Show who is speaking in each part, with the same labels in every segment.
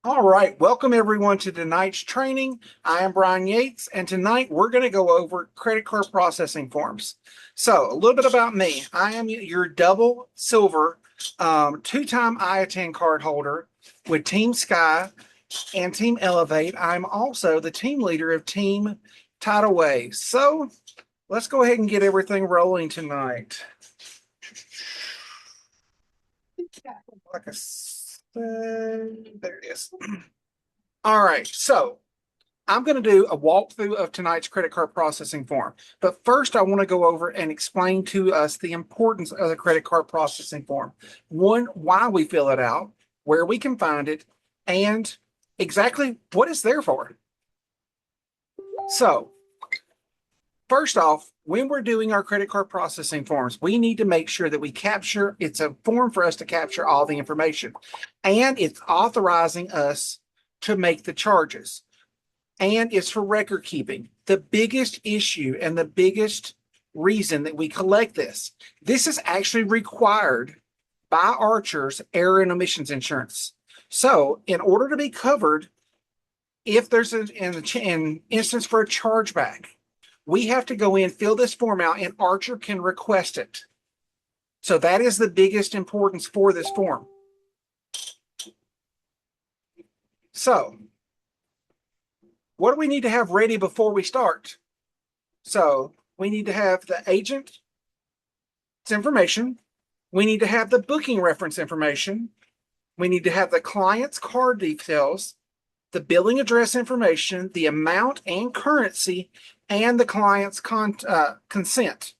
Speaker 1: All right, welcome everyone to tonight's training. I am Brian Yates, and tonight we're going to go over credit card processing forms. So, a little bit about me. I am your double silver, two-time IATAN card holder with Team Sky and Team Elevate. I'm also the team leader of Team Tidal Wave. So, let's go ahead and get everything rolling tonight. Like I said, there it is. All right, so I'm going to do a walkthrough of tonight's credit card processing form. But first, I want to go over and explain to us the importance of the credit card processing form. One, why we fill it out, where we can find it, and exactly what it's there for. So, first off, when we're doing our credit card processing forms, we need to make sure that we capture, it's a form for us to capture all the information, and it's authorizing us to make the charges. And it's for record keeping. The biggest issue and the biggest reason that we collect this is actually required by Archer's error and omissions insurance. So, in order to be covered, if there's an instance for a chargeback, we have to go in, fill this form out, and Archer can request it. So that is the biggest importance for this form. So, what do we need to have ready before we start? So we need to have the agent's information. We need to have the booking reference information. We need to have the client's card details, the billing address information, the amount and currency, and the client's consent.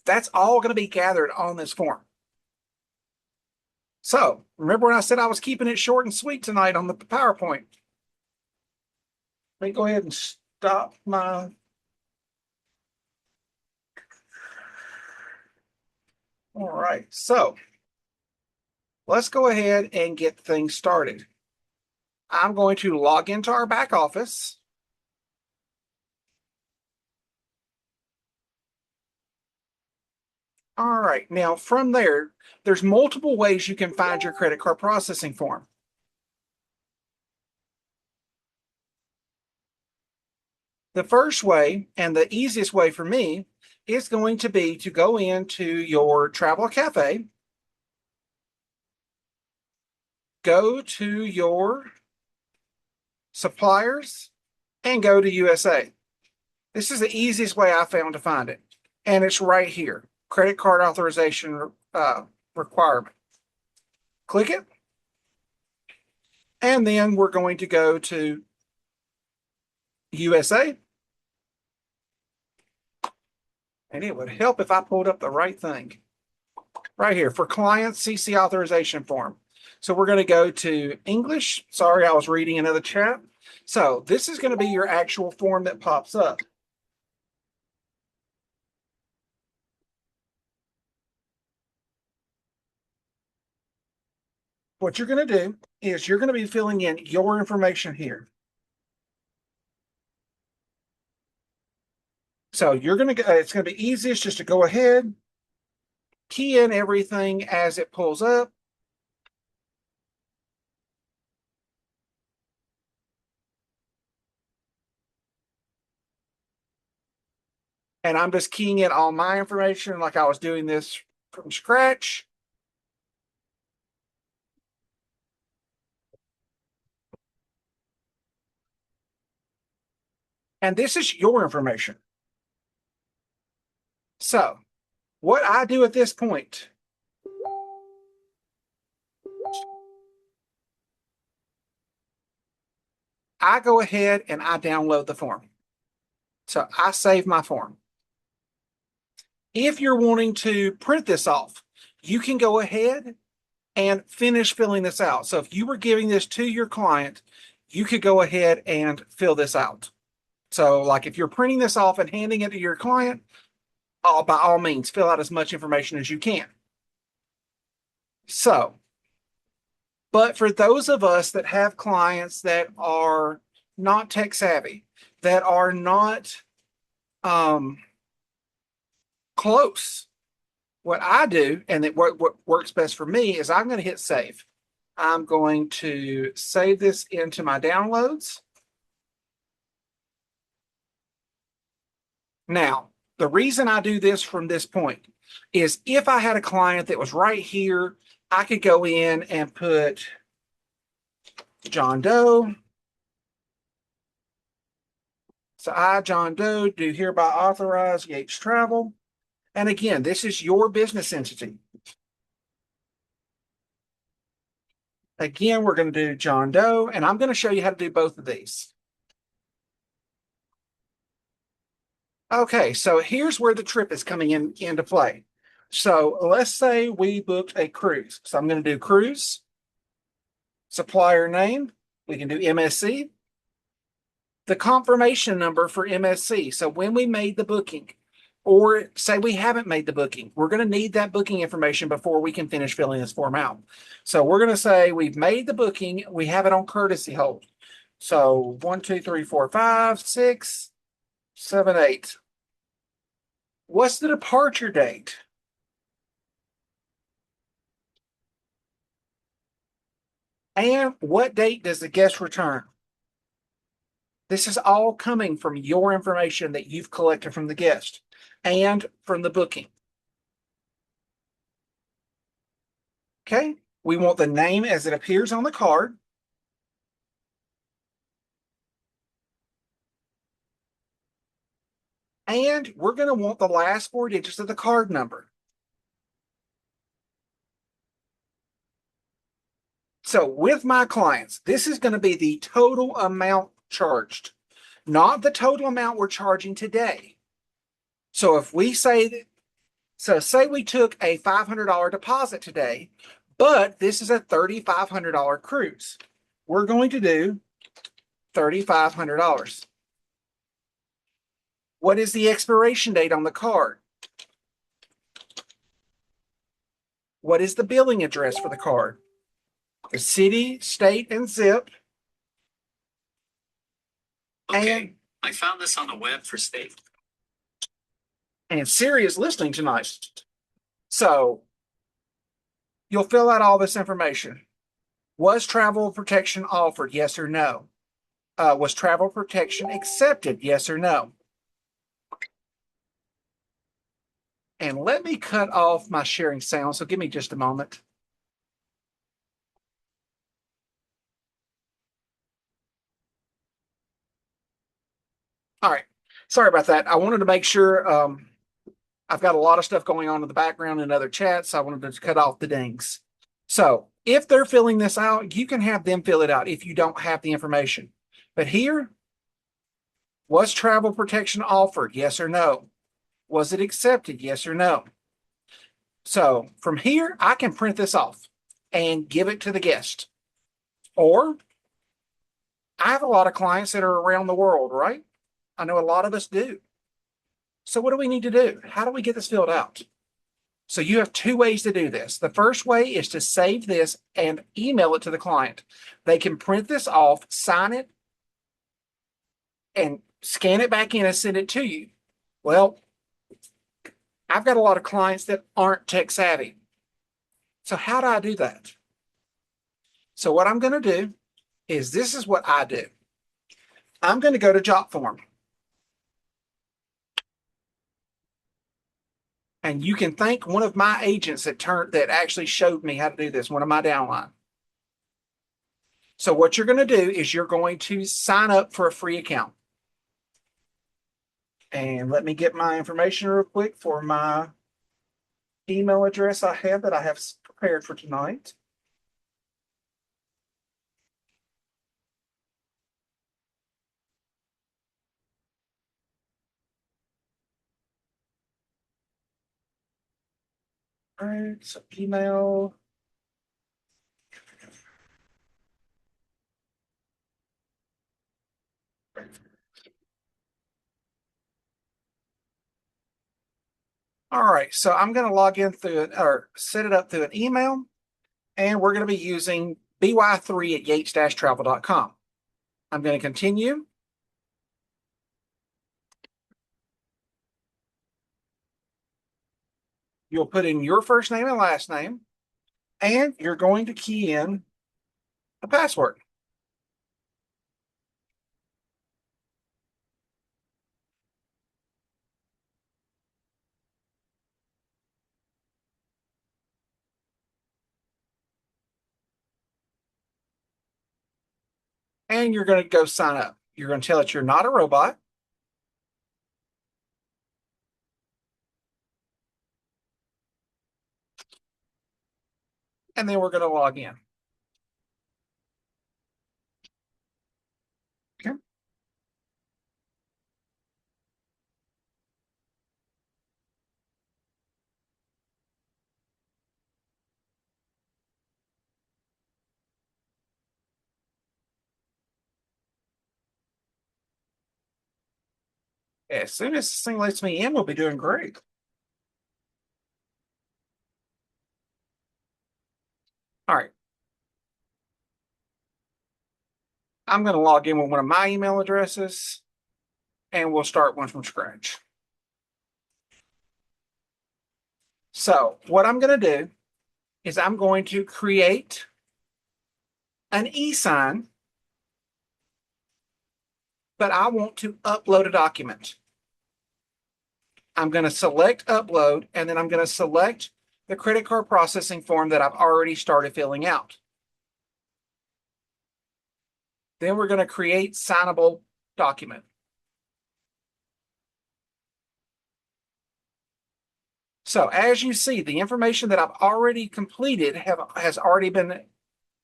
Speaker 1: That's all going to be gathered on this form. So remember when I said I was keeping it short and sweet tonight on the PowerPoint? Let me go ahead and stop my All right, so let's go ahead and get things started. I'm going to log into our back office. All right, now from there, there's multiple ways you can find your credit card processing form. The first way, and the easiest way for me, is going to be to go into your Travel Cafe, go to your suppliers, and go to USA. This is the easiest way I found to find it, and it's right here, credit card authorization requirement. Click it, and then we're going to go to USA. And it would help if I pulled up the right thing. Right here, for client CC authorization form. So we're going to go to English. Sorry, I was reading another chat. So this is going to be your actual form that pops up. What you're going to do is you're going to be filling in your information here. So you're going to, it's going to be easiest just to go ahead, key in everything as it pulls up. And I'm just keying in all my information like I was doing this from scratch. And this is your information. So what I do at this point, I go ahead and I download the form. So I save my form. If you're wanting to print this off, you can go ahead and finish filling this out. So if you were giving this to your client, you could go ahead and fill this out. So like if you're printing this off and handing it to your client, by all means, fill out as much information as you can. So, but for those of us that have clients that are not tech savvy, that are not close, what I do, and what works best for me, is I'm going to hit save. I'm going to save this into my downloads. Now, the reason I do this from this point is if I had a client that was right here, I could go in and put John Doe. So I, John Doe, do hereby authorize Yates Travel. And again, this is your business entity. Again, we're going to do John Doe, and I'm going to show you how to do both of these. Okay, so here's where the trip is coming into play. So let's say we booked a cruise. So I'm going to do cruise, supplier name. We can do MSC, the confirmation number for MSC. So when we made the booking, or say we haven't made the booking, we're going to need that booking information before we can finish filling this form out. So we're going to say we've made the booking, we have it on courtesy hold. So 1, 2, 3, 4, 5, 6, 7, 8. What's the departure date? And what date does the guest return? This is all coming from your information that you've collected from the guest and from the booking. Okay, we want the name as it appears on the card. And we're going to want the last 4 digits of the card number. So with my clients, this is going to be the total amount charged, not the total amount we're charging today. So if we say, so say we took a $500 deposit today, but this is a $3,500 cruise. We're going to do $3,500. What is the expiration date on the card? What is the billing address for the card? The city, state, and zip.
Speaker 2: Okay,
Speaker 1: And
Speaker 2: I found this on the web for state.
Speaker 1: and Siri is listening tonight. So you'll fill out all this information. Was travel protection offered? Yes or no? Was travel protection accepted? Yes or no? And let me cut off my sharing sound. So give me just a moment. All right. Sorry about that. I wanted to make sure I've got a lot of stuff going on in the background in other chats. So I wanted to cut off the dings. So if they're filling this out, you can have them fill it out if you don't have the information. But here, was travel protection offered? Yes or no? Was it accepted? Yes or no? So from here, I can print this off and give it to the guest. Or I have a lot of clients that are around the world, right? I know a lot of us do. So what do we need to do? How do we get this filled out? So you have 2 ways to do this. The first way is to save this and email it to the client. They can print this off, sign it, and scan it back in and send it to you. Well, I've got a lot of clients that aren't tech savvy. So how do I do that? So what I'm going to do is this is what I do. I'm going to go to Jotform. And you can thank one of my agents that actually showed me how to do this, one of my downline. So what you're going to do is you're going to sign up for a free account. And let me get my information real quick for my email address I have that I have prepared for tonight. All right, so email. All right, so I'm going to log in through it or set it up through an email, and we're going to be using by3 at yates-travel.com. I'm going to continue. You'll put in your first name and last name, and you're going to key in a password. And you're going to go sign up. You're going to tell it you're not a robot. And then we're going to log in. Okay. As soon as this thing lets me in, we'll be doing great. All right. I'm going to log in with one of my email addresses and we'll start one from scratch. So what I'm going to do is I'm going to create an e-sign, but I want to upload a document. I'm going to select upload, and then I'm going to select the credit card processing form that I've already started filling out. Then we're going to create signable document. So as you see, the information that I've already completed has already been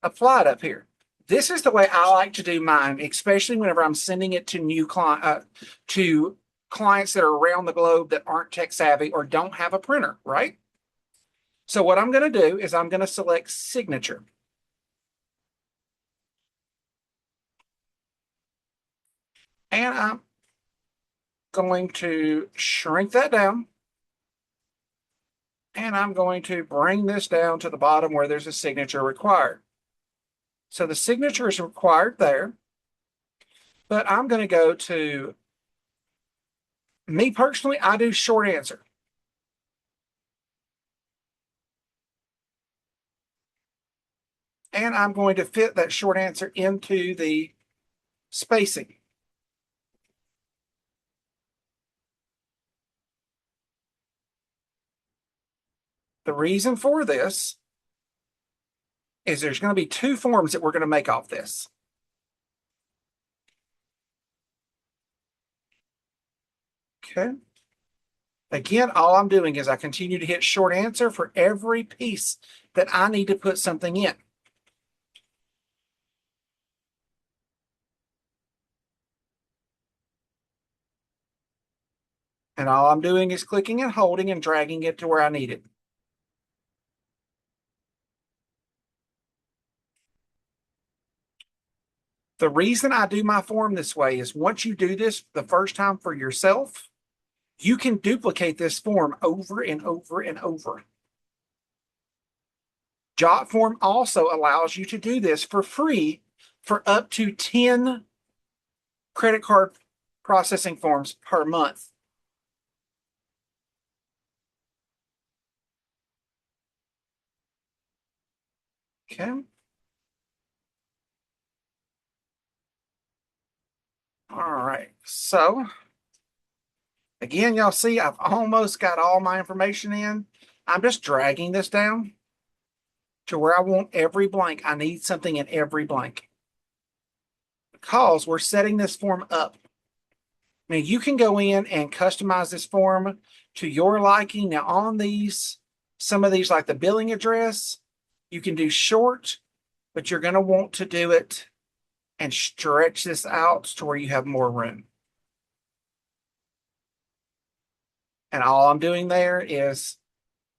Speaker 1: applied up here. This is the way I like to do mine, especially whenever I'm sending it to to clients that are around the globe that aren't tech savvy or don't have a printer, right? So what I'm going to do is I'm going to select signature. And I'm going to shrink that down. And I'm going to bring this down to the bottom where there's a signature required. So the signature is required there. But I'm going to go to, me personally, I do short answer. And I'm going to fit that short answer into the spacing. The reason for this is there's going to be two forms that we're going to make off this. Okay. Again, all I'm doing is I continue to hit short answer for every piece that I need to put something in. And all I'm doing is clicking and holding and dragging it to where I need it. The reason I do my form this way is once you do this the first time for yourself, you can duplicate this form over and over and over. JotForm also allows you to do this for free for up to 10 credit card processing forms per month. Okay. All right. So again, y'all see I've almost got all my information in. I'm just dragging this down to where I want every blank. I need something in every blank because we're setting this form up. Now you can go in and customize this form to your liking. Now on these, some of these like the billing address, you can do short, but you're going to want to do it and stretch this out to where you have more room. And all I'm doing there is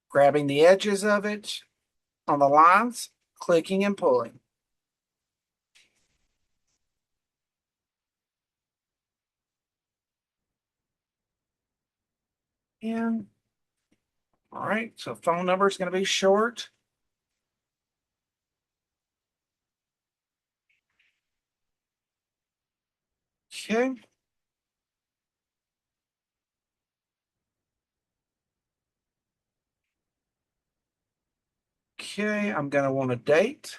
Speaker 1: grabbing the edges of it on the lines, clicking and pulling. And all right, so phone number is going to be short. Okay. Okay, I'm going to want a date.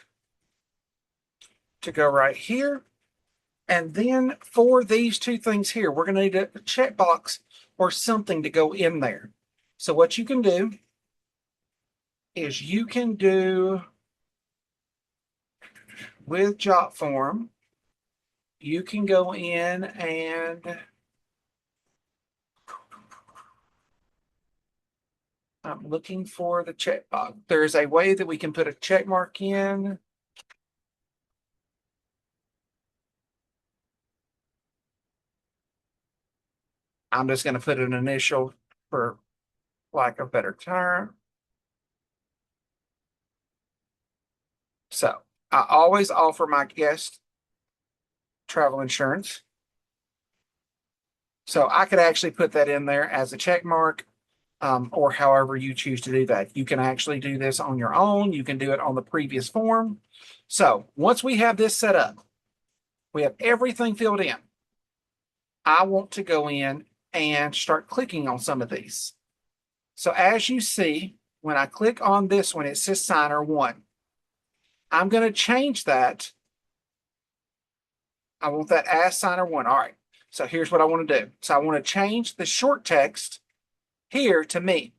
Speaker 1: to go right here. And then for these two things here, we're going to need a checkbox or something to go in there. So what you can do is you can do with job form, you can go in and I'm looking for the checkbox. There's a way that we can put a check mark in. I'm just going to put an initial for lack of better term. So I always offer my guests travel insurance. So I could actually put that in there as a check mark, or however you choose to do that. You can actually do this on your own. You can do it on the previous form. So once we have this set up, we have everything filled in. I want to go in and start clicking on some of these. So as you see, when I click on this one, it says signer one. I'm going to change that. I want that as signer one. All right. So here's what I want to do. So I want to change the short text here to me.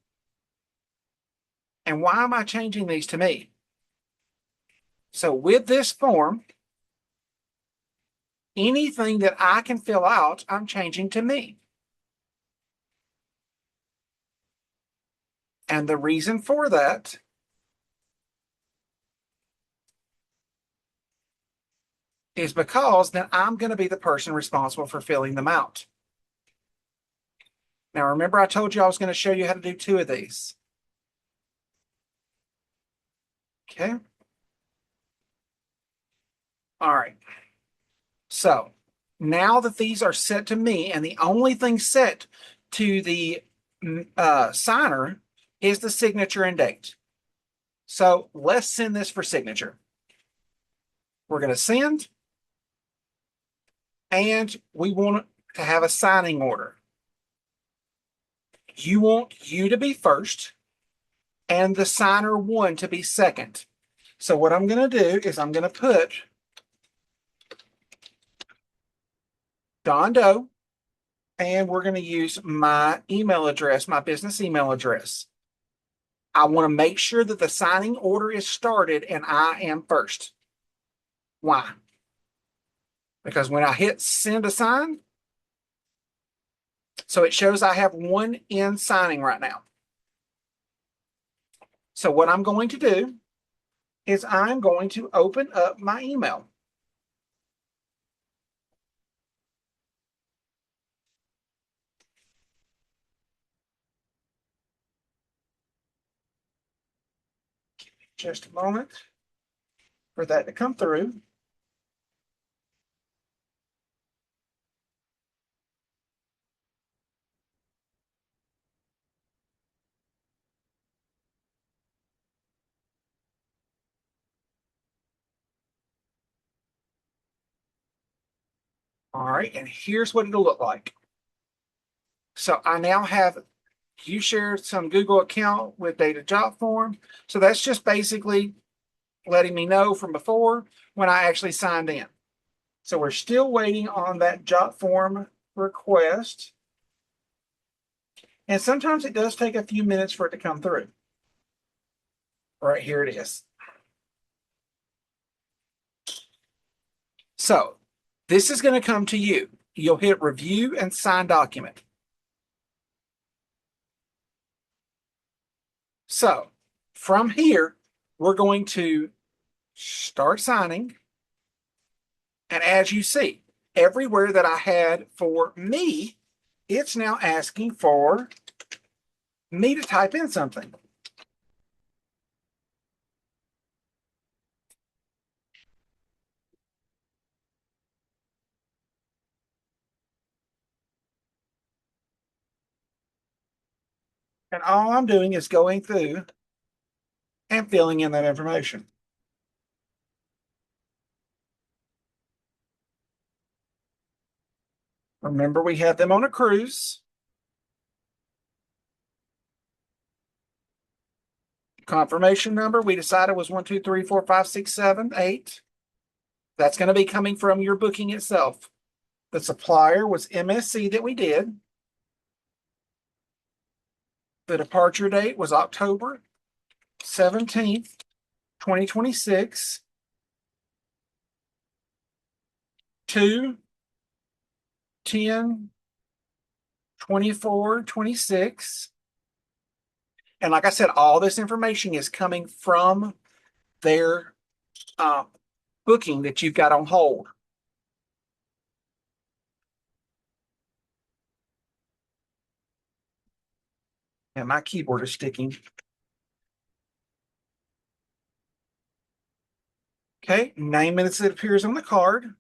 Speaker 1: And why am I changing these to me? So with this form, anything that I can fill out, I'm changing to me. And the reason for that is because then I'm going to be the person responsible for filling them out. Now, remember I told you I was going to show you how to do two of these. Okay. All right. So now that these are set to me and the only thing set to the signer is the signature and date. So let's send this for signature. We're going to send, and we want to have a signing order. You want you to be first and the signer one to be second. So what I'm going to do is I'm going to put Don Doe, and we're going to use my email address, my business email address. I want to make sure that the signing order is started and I am first. Why? Because when I hit send a sign, so it shows I have one in signing right now. So what I'm going to do is I'm going to open up my email. Just a moment for that to come through. All right, and here's what it'll look like. So I now have, you shared some Google account with data job form. So that's just basically letting me know from before when I actually signed in. So we're still waiting on that job form request. And sometimes it does take a few minutes for it to come through. Right here it is. So this is going to come to you. You'll hit review and sign document. So from here, we're going to start signing. And as you see, everywhere that I had for me, it's now asking for me to type in something. And all I'm doing is going through and filling in that information. Remember, we had them on a cruise. Confirmation number, we decided was 1, 2, 3, 4, 5, 6, 7, 8. That's going to be coming from your booking itself. The supplier was MSC that we did. The departure date was October 17th, 2026 to 10/24/26. And like I said, all this information is coming from their uh, booking that you've got on hold. And my keyboard is sticking. Okay, 9 minutes that appears on the card.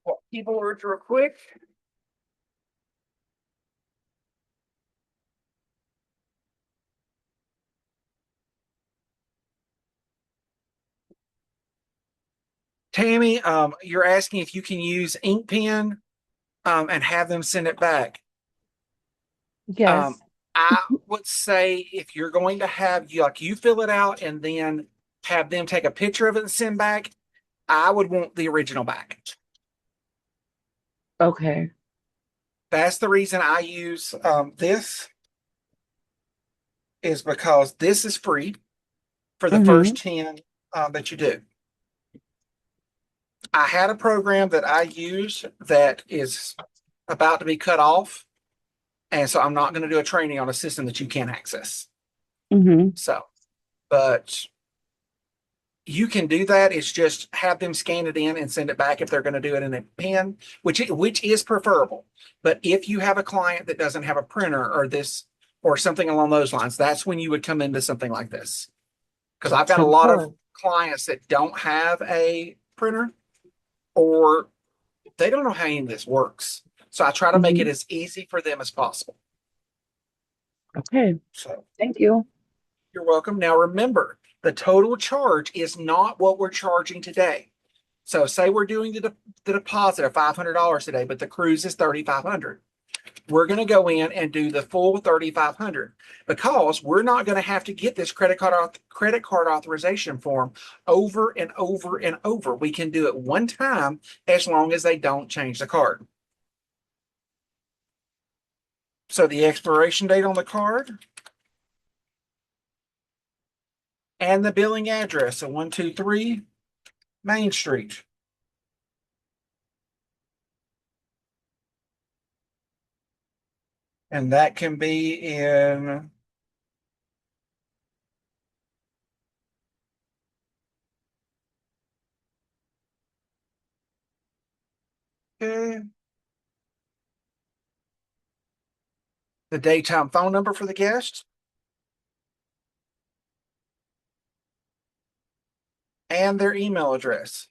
Speaker 1: Well, keyboards real quick. Tammy, you're asking if you can use ink pen and have them send it back.
Speaker 3: Yes.
Speaker 1: I would say if you're going to have you fill it out and then have them take a picture of it and send back, I would want the original back.
Speaker 3: Okay.
Speaker 1: That's the reason I use this is because this is free for the
Speaker 3: Mm-hmm.
Speaker 1: first 10 that you do. I had a program that I use that is about to be cut off. And so I'm not going to do a training on a system that you can't access.
Speaker 3: Mm-hmm.
Speaker 1: So, but you can do that. It's just have them scan it in and send it back if they're going to do it in a pen, which is preferable. But if you have a client that doesn't have a printer or this or something along those lines, that's when you would come into something like this. Because I've got a lot of
Speaker 3: Oh.
Speaker 1: clients that don't have a printer or they don't know how any of this works. So I try to make it
Speaker 3: Mm-hmm.
Speaker 1: as easy for them as possible.
Speaker 3: Okay.
Speaker 1: So
Speaker 3: Thank you.
Speaker 1: you're welcome. Now remember, the total charge is not what we're charging today. So say we're doing the deposit of $500 today, but the cruise is $3,500. We're going to go in and do the full $3,500 because we're not going to have to get this credit card authorization form over and over and over. We can do it one time as long as they don't change the card. So the expiration date on the card and the billing address, so 123 Main Street. And that can be in okay, the daytime phone number for the guest and their email address.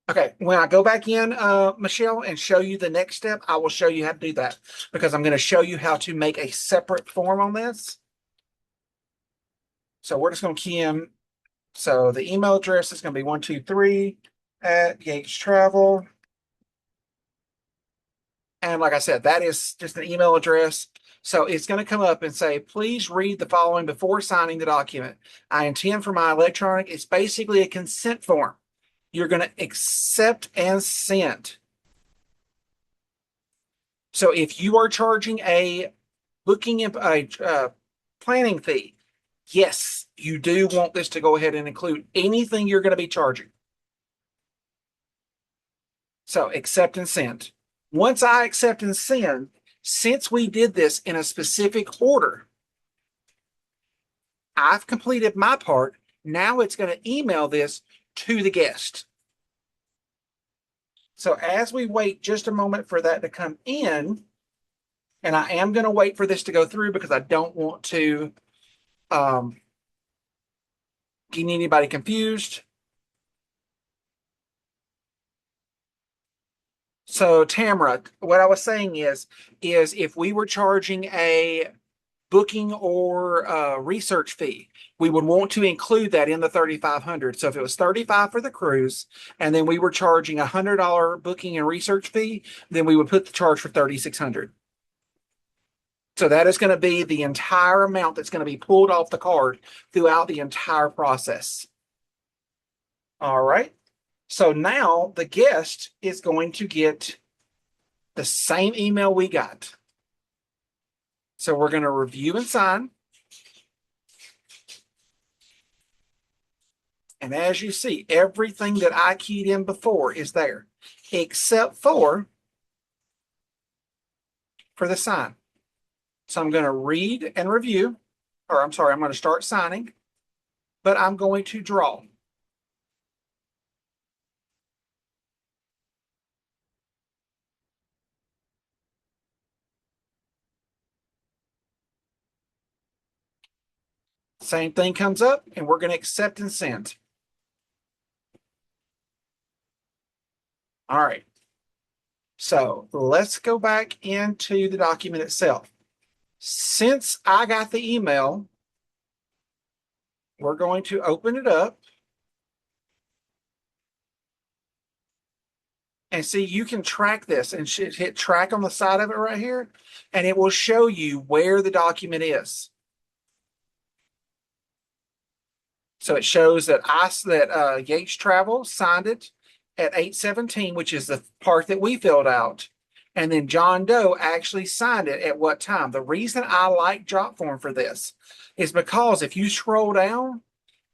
Speaker 1: Okay, when I go back in, Michelle, and show you the next step, I will show you how to do that because I'm going to show you how to make a separate form on this. So we're just going to key in. So the email address is going to be 123 at Yates Travel. And like I said, that is just an email address. So it's going to come up and say, please read the following before signing the document. I intend for my electronic. It's basically a consent form. You're going to accept and send. So if you are charging a booking a planning fee, yes, you do want this to go ahead and include anything you're going to be charging. So accept and send. Once I accept and send, since we did this in a specific order, I've completed my part. Now it's going to email this to the guest. So as we wait just a moment for that to come in, and I am going to wait for this to go through because I don't want to get anybody confused. So Tamara, what I was saying is if we were charging a booking or research fee, we would want to include that in the 3,500. So if it was 35 for the cruise, and then we were charging $100 booking and research fee, then we would put the charge for 3,600. So that is going to be the entire amount that's going to be pulled off the card throughout the entire process. All right. So now the guest is going to get the same email we got. So we're going to review and sign. And as you see, everything that I keyed in before is there, except for the sign. So I'm going to read and review, or I'm sorry, I'm going to start signing, but I'm going to draw. Same thing comes up, and we're going to accept and send. All right. So let's go back into the document itself. Since I got the email, we're going to open it up. And see, you can track this and hit track on the side of it right here, and it will show you where the document is. So it shows that Yates Travel signed it at 8:17, which is the part that we filled out. And then John Doe actually signed it at what time? The reason I like Jotform for this is because if you scroll down,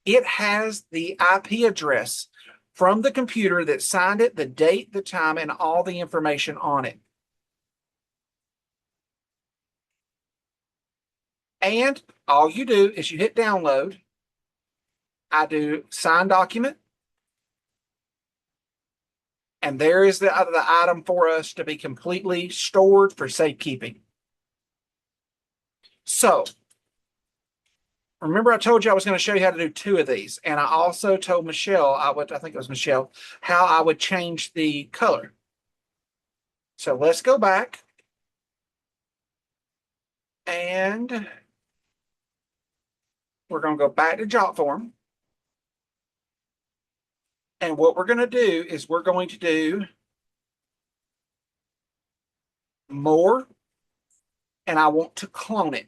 Speaker 1: it has the IP address from the computer that signed it, the date, the time, and all the information on it. And all you do is you hit download. I do sign document. And there is the item for us to be completely stored for safekeeping. So remember I told you I was going to show you how to do 2 of these. And I also told Michelle, I think it was Michelle, how I would change the color. So let's go back. And we're going to go back to Jotform. And what we're going to do is we're going to do more, and I want to clone it.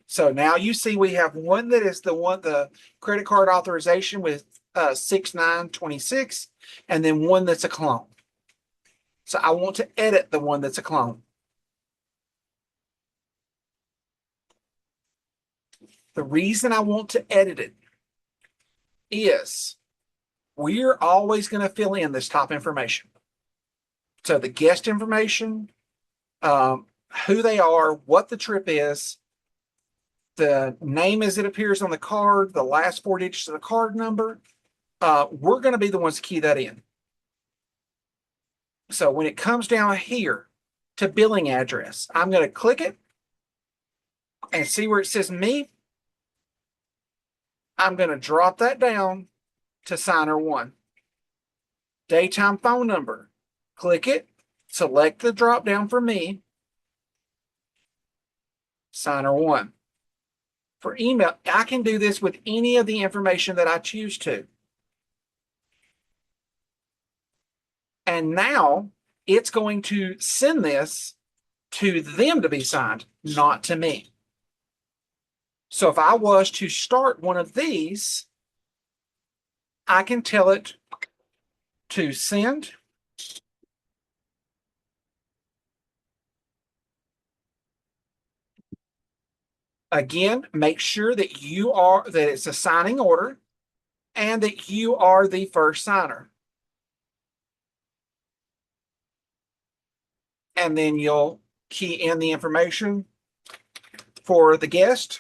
Speaker 1: So now you see we have one that is the credit card authorization with 6926, and then one that's a clone. So I want to edit the one that's a clone. The reason I want to edit it is we're always going to fill in this top information. So the guest information, who they are, what the trip is, the name as it appears on the card, the last 4 digits of the card number. We're going to be the ones to key that in. So when it comes down here to billing address, I'm going to click it and see where it says me. I'm going to drop that down to signer 1. Daytime phone number, click it, select the drop down for me, signer 1. For email, I can do this with any of the information that I choose to. And now it's going to send this to them to be signed, not to me. So if I was to start one of these, I can tell it to send. Again, make sure that it's a signing order and that you are the first signer. And then you'll key in the information for the guest.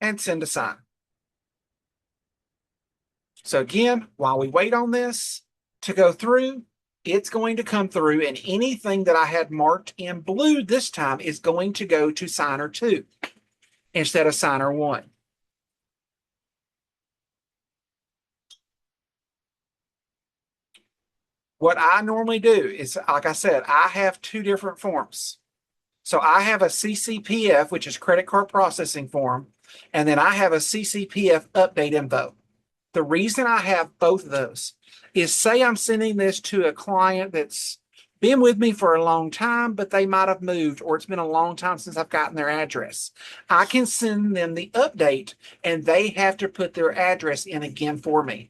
Speaker 1: And send a sign. So again, while we wait on this to go through, it's going to come through, and anything that I had marked in blue this time is going to go to signer 2 instead of signer 1. What I normally do is, like I said, I have 2 different forms. So I have a CCPF, which is credit card processing form, and then I have a CCPF update info. The reason I have both of those is, say I'm sending this to a client that's been with me for a long time, but they might have moved, or it's been a long time since I've gotten their address. I can send them the update and they have to put their address in again for me.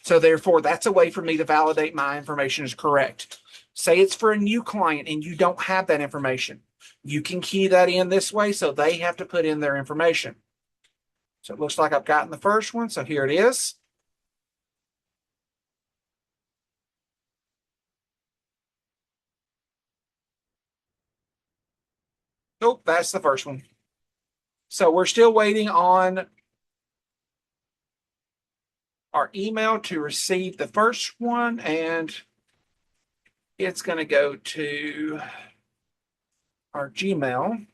Speaker 1: So therefore, that's a way for me to validate my information is correct. Say it's for a new client and you don't have that information. You can key that in this way, so they have to put in their information. So it looks like I've gotten the first one. So here it is. Oh, that's the first one. So we're still waiting on our email to receive the first one, and it's going to go to our Gmail.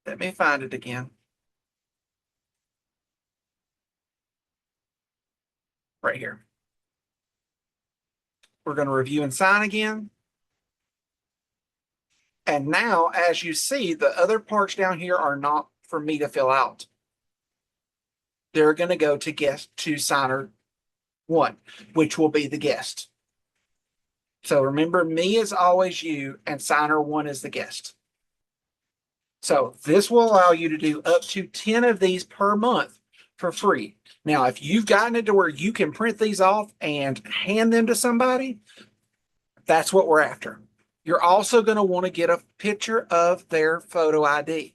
Speaker 1: Let me find it again. Right here. We're going to review and sign again. And now, as you see, the other parts down here are not for me to fill out. They're going to go to signer 1, which will be the guest. So remember, me is always you, and signer 1 is the guest. So this will allow you to do up to 10 of these per month for free. Now, if you've gotten it to where you can print these off and hand them to somebody, that's what we're after. You're also going to want to get a picture of their photo ID.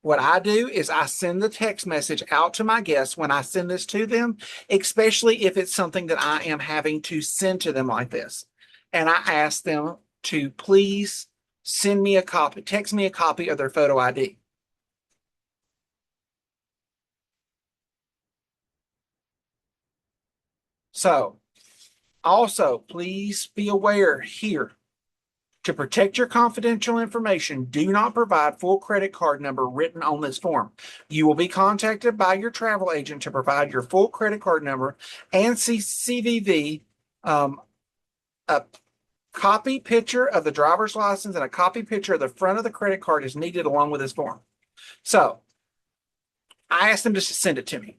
Speaker 1: What I do is I send the text message out to my guests when I send this to them, especially if it's something that I am having to send to them like this. And I ask them to please send me a copy, text me a copy of their photo ID. So also, please be aware here, to protect your confidential information, do not provide full credit card number written on this form. You will be contacted by your travel agent to provide your full credit card number and CVV, a copy picture of the driver's license and a copy picture of the front of the credit card is needed along with this form. So I asked them to send it to me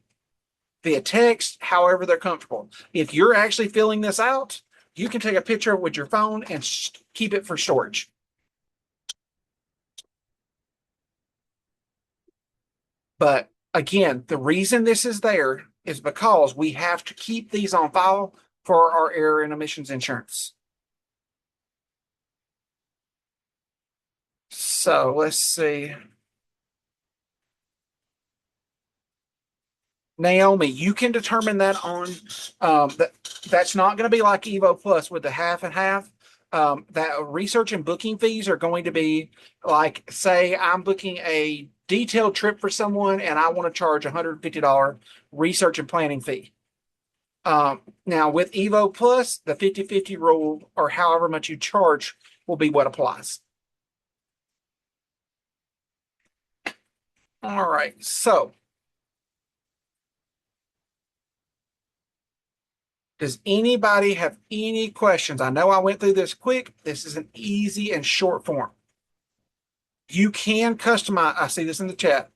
Speaker 1: via text, however they're comfortable. If you're actually filling this out, you can take a picture with your phone and keep it for storage. But again, the reason this is there is because we have to keep these on file for our error and omissions insurance. So let's see. Naomi, you can determine that on that's not going to be like Evo Plus with the half and half. That research and booking fees are going to be like, say I'm booking a detailed trip for someone and I want to charge $150 research and planning fee. Now with Evo Plus, the 50/50 rule, or however much you charge, will be what applies. All right, so does anybody have any questions? I know I went through this quick. This is an easy and short form. You can customize. I see this in the chat.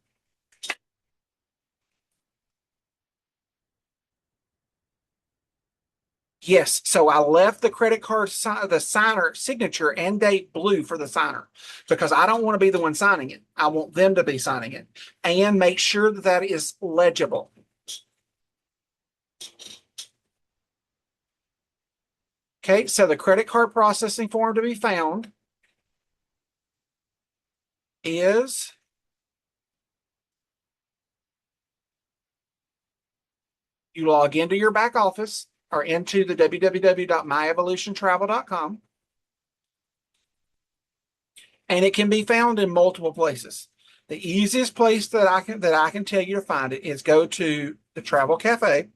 Speaker 1: Yes, so I left the credit card, the signer signature and date blue for the signer because I don't want to be the one signing it. I want them to be signing it, and make sure that that is legible. Okay, so the credit card processing form to be found is you log into your back office or into the www.myevolutiontravel.com, and it can be found in multiple places. The easiest place that I can tell you to find it is go to the Travel Cafe.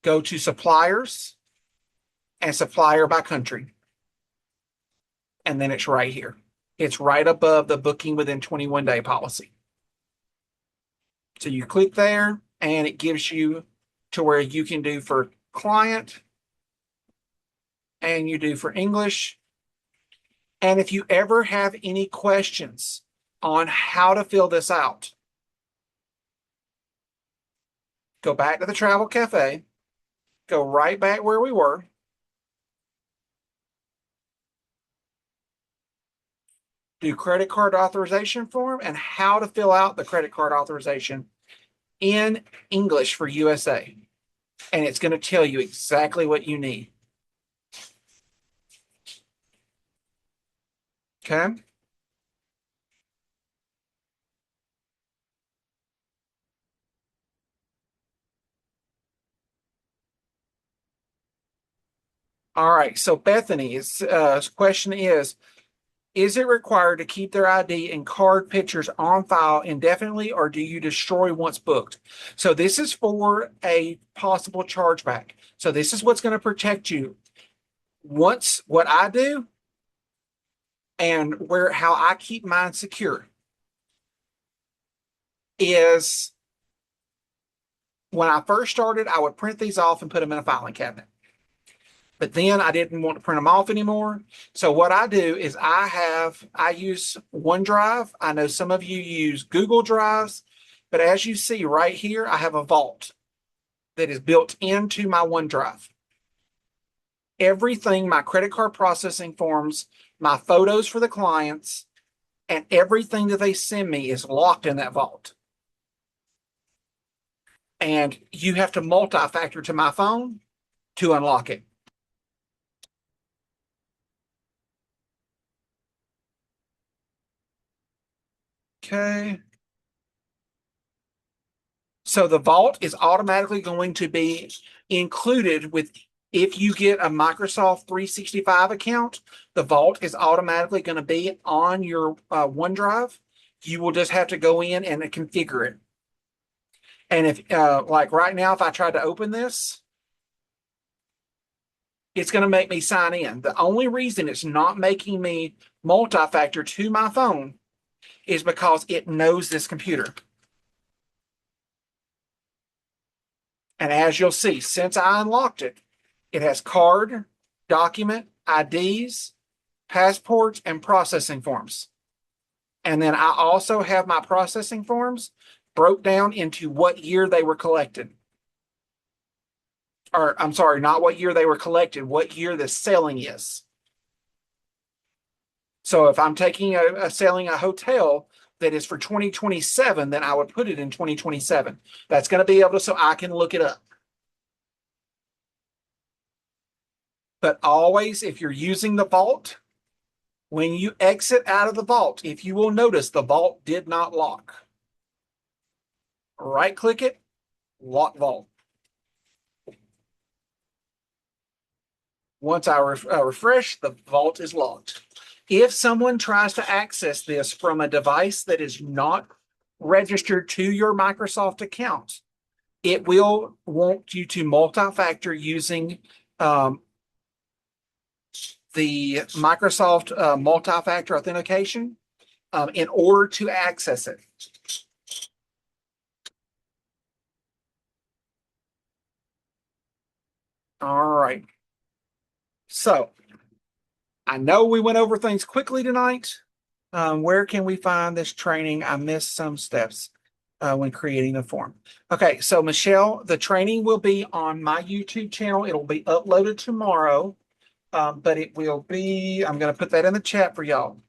Speaker 1: go to suppliers and supplier by country. And then it's right here. It's right above the booking within 21 day policy. So you click there and it gives you to where you can do for client and you do for English. And if you ever have any questions on how to fill this out, go back to the travel cafe, go right back where we were. Do credit card authorization form and how to fill out the credit card authorization in English for USA. And it's going to tell you exactly what you need. Okay. All right. So Bethany's question is it required to keep their ID and card pictures on file indefinitely, or do you destroy once booked? So this is for a possible chargeback. So this is what's going to protect you. Once what I do and how I keep mine secure is when I first started, I would print these off and put them in a filing cabinet. But then I didn't want to print them off anymore. So what I do is I use OneDrive. I know some of you use Google Drives, but as you see right here, I have a vault that is built into my OneDrive. Everything, my credit card processing forms, my photos for the clients, and everything that they send me is locked in that vault. And you have to multi-factor to my phone to unlock it. Okay. So the vault is automatically going to be included with, if you get a Microsoft 365 account, the vault is automatically going to be on your OneDrive. You will just have to go in and configure it. And if, like right now, if I tried to open this, it's going to make me sign in. The only reason it's not making me multi-factor to my phone is because it knows this computer. And as you'll see, since I unlocked it, it has card, document, IDs, passports, and processing forms. And then I also have my processing forms broke down into what year they were collected. Or I'm sorry, not what year they were collected, what year the selling is. So if I'm taking selling a hotel that is for 2027, then I would put it in 2027. That's going to be able to, so I can look it up. But always, if you're using the vault, when you exit out of the vault, if you will notice, the vault did not lock. Right click it, lock vault. Once I refresh, the vault is locked. If someone tries to access this from a device that is not registered to your Microsoft account, it will want you to multi-factor using the Microsoft multi-factor authentication in order to access it. All right. So I know we went over things quickly tonight. Where can we find this training? I missed some steps when creating the form. Okay, so Michelle, the training will be on my YouTube channel. It'll be uploaded tomorrow, but it will be, I'm going to put that in the chat for y'all.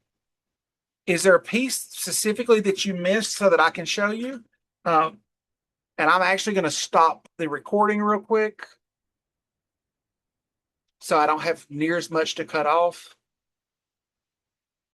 Speaker 1: Is there a piece specifically that you missed so that I can show you? And I'm actually going to stop the recording real quick so I don't have near as much to cut off.